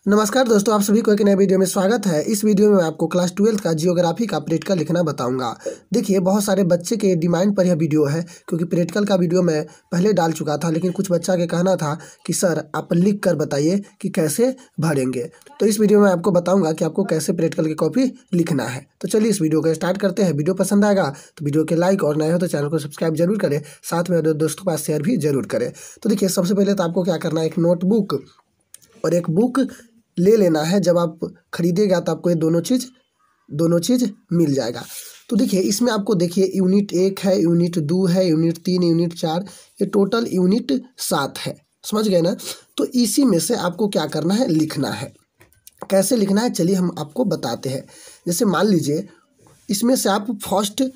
नमस्कार दोस्तों, आप सभी को एक नए वीडियो में स्वागत है। इस वीडियो में मैं आपको क्लास 12 का जियोग्राफी का प्रैक्टिकल लिखना बताऊंगा। देखिए, बहुत सारे बच्चे के डिमांड पर यह वीडियो है, क्योंकि प्रैक्टिकल का वीडियो मैं पहले डाल चुका था, लेकिन कुछ बच्चा के कहना था कि सर आप लिख कर बताइए कि कैसे भरेंगे। तो इस वीडियो में आपको बताऊँगा कि आपको कैसे प्रैक्टिकल की कॉपी लिखना है। तो चलिए इस वीडियो को स्टार्ट करते हैं। वीडियो पसंद आएगा तो वीडियो के लाइक और नए हो तो चैनल को सब्सक्राइब जरूर करें, साथ में दोस्तों के पास शेयर भी जरूर करें। तो देखिए, सबसे पहले तो आपको क्या करना है, एक नोटबुक और एक बुक ले लेना है। जब आप खरीदेगा तो आपको ये दोनों चीज़ मिल जाएगा। तो देखिए, इसमें आपको देखिए यूनिट 1 है, यूनिट 2 है, यूनिट 3, यूनिट 4, ये टोटल यूनिट 7 है। समझ गए ना। तो इसी में से आपको क्या करना है, लिखना है। कैसे लिखना है चलिए हम आपको बताते हैं। जैसे मान लीजिए इसमें से आप फर्स्ट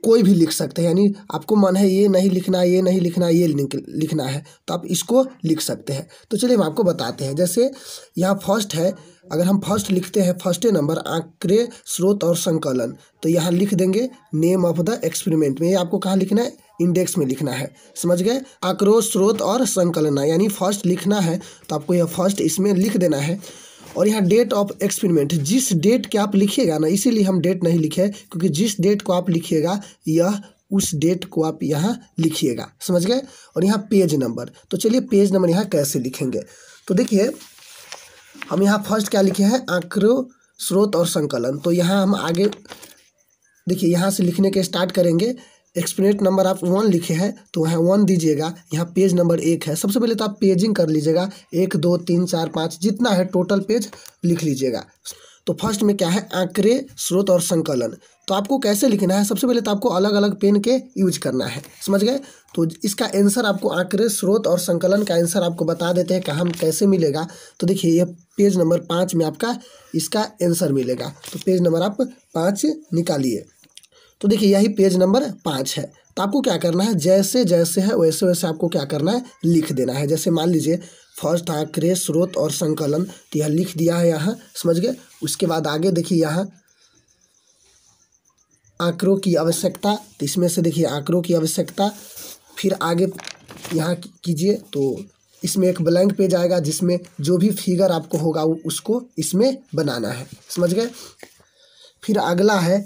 कोई भी लिख सकते हैं, यानी आपको मन है ये नहीं लिखना, ये नहीं लिखना, ये लिखना है तो आप इसको लिख सकते हैं। तो चलिए हम आपको बताते हैं। जैसे यहाँ फर्स्ट है, अगर हम फर्स्ट लिखते हैं, फर्स्ट नंबर आंकड़े, स्रोत और संकलन, तो यहाँ लिख देंगे नेम ऑफ द एक्सपेरिमेंट में। ये आपको कहाँ लिखना है, इंडेक्स में लिखना है। समझ गए। आंकड़ों, स्रोत और संकलन, यानी फर्स्ट लिखना है तो आपको यह फर्स्ट इसमें लिख देना है। और यहाँ डेट ऑफ एक्सपेरिमेंट, जिस डेट के आप लिखिएगा ना, इसीलिए हम डेट नहीं लिखे, क्योंकि जिस डेट को आप लिखिएगा यह उस डेट को आप यहाँ लिखिएगा। समझ गए। और यहाँ पेज नंबर, तो चलिए पेज नंबर यहाँ कैसे लिखेंगे। तो देखिए, हम यहाँ फर्स्ट क्या लिखे हैं, आंकड़ों, स्रोत और संकलन। तो यहाँ हम आगे देखिए यहाँ से लिखने के स्टार्ट करेंगे। एक्सपेरिमेंट नंबर आप 1 लिखे हैं तो यहाँ 1 दीजिएगा। यहाँ पेज नंबर 1 है। सबसे पहले तो आप पेजिंग कर लीजिएगा, 1 2 3 4 5 जितना है टोटल पेज लिख लीजिएगा। तो फर्स्ट में क्या है, आंकड़े, स्रोत और संकलन। तो आपको कैसे लिखना है, सबसे पहले तो आपको अलग अलग पेन के यूज करना है। समझ गए। तो इसका आंसर आपको आंकड़े, स्रोत और संकलन का आंसर आपको बता देते हैं कहाँ कैसे मिलेगा। तो देखिए, ये पेज नंबर 5 में आपका इसका आंसर मिलेगा। तो पेज नंबर आप 5 निकालिए। तो देखिए, यही पेज नंबर 5 है। तो आपको क्या करना है, जैसे जैसे है वैसे वैसे आपको क्या करना है, लिख देना है। जैसे मान लीजिए फर्स्ट आंकड़े, स्रोत और संकलन, तो यह लिख दिया है यहाँ। समझ गए। उसके बाद आगे देखिए यहाँ आंकड़ों की आवश्यकता, तो इसमें से देखिए आंकड़ों की आवश्यकता, फिर आगे यहाँ कीजिए तो इसमें एक ब्लैंक पेज आएगा जिसमें जो भी फिगर आपको होगा उसको इसमें बनाना है। समझ गए। फिर अगला है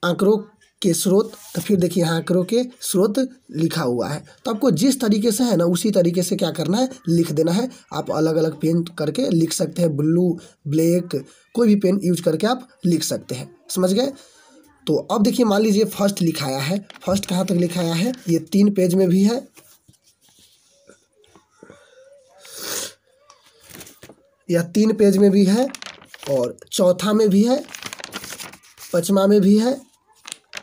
आंकड़ों के स्रोत, तो फिर देखिए यहाँ आंकड़ों के स्रोत लिखा हुआ है। तो आपको जिस तरीके से है ना, उसी तरीके से क्या करना है, लिख देना है। आप अलग अलग पेन करके लिख सकते हैं, ब्लू, ब्लैक, कोई भी पेन यूज करके आप लिख सकते हैं। समझ गए। तो अब देखिए, मान लीजिए फर्स्ट लिखाया है। फर्स्ट कहाँ तक लिखाया है, ये 3 पेज में भी है, यह 3 पेज में भी है, और चौथा में भी है, 5वां में भी है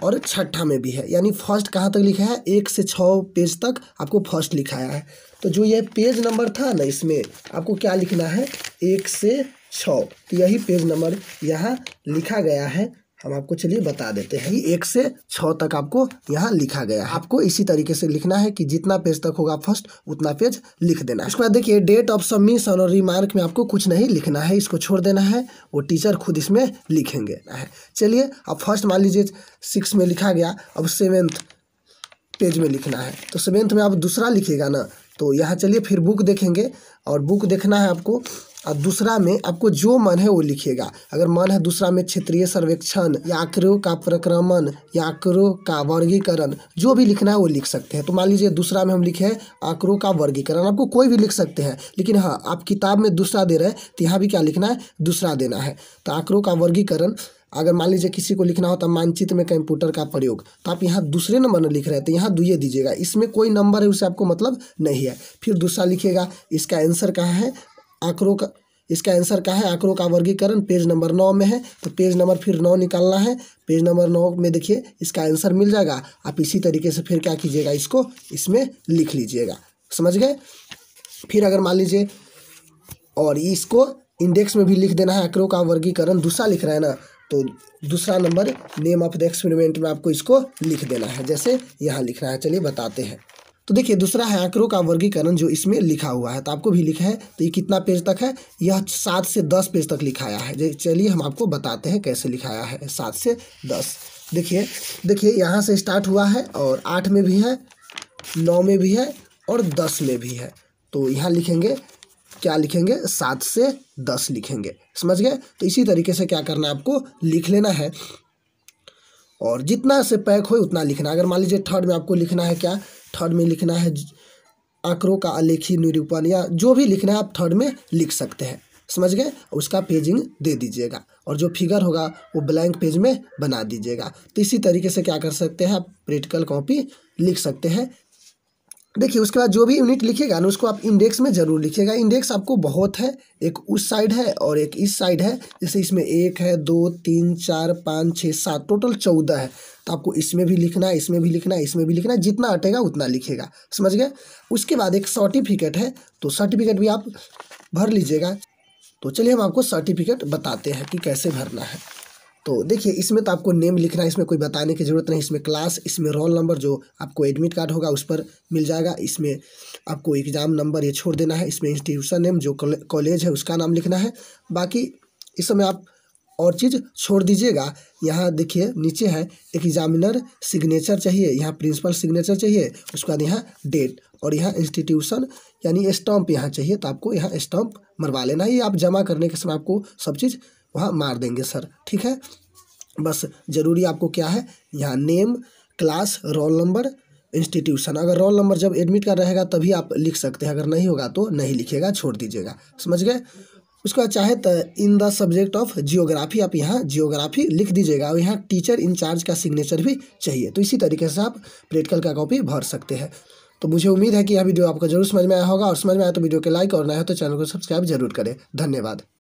और 6ठा में भी है। यानी फर्स्ट कहाँ तक लिखा है, 1 से 6 पेज तक आपको फर्स्ट लिखाया है। तो जो ये पेज नंबर था ना, इसमें आपको क्या लिखना है, 1 से 6। तो यही पेज नंबर यहाँ लिखा गया है। हम आपको चलिए बता देते हैं। 1 से 6 तक आपको यहाँ लिखा गया है। आपको इसी तरीके से लिखना है कि जितना पेज तक होगा फर्स्ट उतना पेज लिख देना है। उसके बाद देखिए, डेट ऑफ सबमिशन और रिमार्क में आपको कुछ नहीं लिखना है, इसको छोड़ देना है, वो टीचर खुद इसमें लिखेंगे। चलिए, अब फर्स्ट मान लीजिए 6 में लिखा गया, अब 7th पेज में लिखना है। तो 7th में आप दूसरा लिखिएगा ना। तो यहाँ चलिए फिर बुक देखेंगे, और बुक देखना है आपको, और दूसरा में आपको जो मन है वो लिखिएगा। अगर मन है दूसरा में क्षेत्रीय सर्वेक्षण, या आंकड़ों का प्रक्रमण, या आंकड़ों का वर्गीकरण, जो भी लिखना है वो लिख सकते हैं। तो मान लीजिए दूसरा में हम लिखे हैं आंकड़ों का वर्गीकरण, आपको कोई भी लिख सकते हैं, लेकिन हाँ, आप किताब में दूसरा दे रहे हैं तो यहाँ भी क्या लिखना है, दूसरा देना है। तो आंकड़ों का वर्गीकरण, अगर मान लीजिए किसी को लिखना होता मानचित्र में कंप्यूटर का प्रयोग, तो आप यहाँ दूसरे नंबर में लिख रहे हैं तो यहाँ दुइये दीजिएगा। इसमें कोई नंबर है उसे आपको मतलब नहीं है। फिर दूसरा लिखिएगा, इसका आंसर कहाँ है, आंकड़ों का, इसका आंसर कहाँ है, आंकड़ों का वर्गीकरण, पेज नंबर 9 में है। तो पेज नंबर फिर 9 निकालना है। पेज नंबर 9 में देखिए इसका आंसर मिल जाएगा। आप इसी तरीके से फिर क्या कीजिएगा, इसको इसमें लिख लीजिएगा। समझ गए। फिर अगर मान लीजिए, और इसको इंडेक्स में भी लिख देना है, आंकड़ों का वर्गीकरण दूसरा लिख रहा है ना, तो दूसरा number name of the experiment में आपको इसको लिख देना है, जैसे यहाँ लिखना है। चलिए बताते हैं। तो देखिए, दूसरा है आंकड़ों का वर्गीकरण, जो इसमें लिखा हुआ है, तो आपको भी लिखा है। तो ये कितना पेज तक है, यह 7 से 10 पेज तक लिखाया है। चलिए हम आपको बताते हैं कैसे लिखाया है 7 से 10। देखिए यहाँ से स्टार्ट हुआ है, और 8 में भी है, 9 में भी है और 10 में भी है। तो यहाँ लिखेंगे क्या लिखेंगे, 7 से 10 लिखेंगे। समझ गए। तो इसी तरीके से क्या करना है, आपको लिख लेना है और जितना से पैक हो उतना लिखना है। अगर मान लीजिए थर्ड में आपको लिखना है क्या, थर्ड में लिखना है आंकड़ों का आलेखी निरूपण या जो भी लिखना है आप थर्ड में लिख सकते हैं। समझ गए। उसका पेजिंग दे दीजिएगा और जो फिगर होगा वो ब्लैंक पेज में बना दीजिएगा। तो इसी तरीके से क्या कर सकते हैं, आप प्रैक्टिकल कॉपी लिख सकते हैं। देखिए उसके बाद जो भी यूनिट लिखिएगा ना उसको आप इंडेक्स में ज़रूर लिखिएगा। इंडेक्स आपको बहुत है, एक उस साइड है और एक इस साइड है। जैसे इसमें 1 है, 2, 3, 4, 5, 6, 7 टोटल 14 है। तो आपको इसमें भी लिखना है, इसमें भी लिखना है, इसमें भी लिखना है, जितना अटेगा उतना लिखिएगा। समझ गए। उसके बाद एक सर्टिफिकेट है, तो सर्टिफिकेट भी आप भर लीजिएगा। तो चलिए हम आपको सर्टिफिकेट बताते हैं कि कैसे भरना है। तो देखिए इसमें तो आपको नेम लिखना है, इसमें कोई बताने की ज़रूरत नहीं। इसमें क्लास, इसमें रोल नंबर जो आपको एडमिट कार्ड होगा उस पर मिल जाएगा। इसमें आपको एग्ज़ाम नंबर ये छोड़ देना है। इसमें इंस्टीट्यूशन नेम जो कॉलेज है उसका नाम लिखना है। बाकी इस समय आप और चीज़ छोड़ दीजिएगा। यहाँ देखिए नीचे है एग्जामिनर सिग्नेचर चाहिए, यहाँ प्रिंसिपल सिग्नेचर चाहिए, उसके बाद यहाँ डेट और यहाँ इंस्टीट्यूशन यानी स्टम्प यहाँ चाहिए। तो आपको यहाँ स्टम्प मरवा लेना है। ये आप जमा करने के समय आपको सब चीज़ वहाँ मार देंगे सर, ठीक है। बस ज़रूरी आपको क्या है, यहाँ name, class, roll number, institution. अगर रोल नंबर जब एडमिट कार्ड रहेगा तभी आप लिख सकते हैं, अगर नहीं होगा तो नहीं लिखिएगा, छोड़ दीजिएगा। समझ गए। उसके बाद चाहे तो in the subject of geography आप यहाँ जियोग्राफी लिख दीजिएगा और यहाँ टीचर इंचार्ज का सिग्नेचर भी चाहिए। तो इसी तरीके से आप प्रैक्टिकल का कॉपी भर सकते हैं। तो मुझे उम्मीद है कि यह वीडियो आपको जरूर समझ में आया होगा और समझ में आया तो वीडियो को लाइक और नया हो तो चैनल को सब्सक्राइब जरूर करें। धन्यवाद।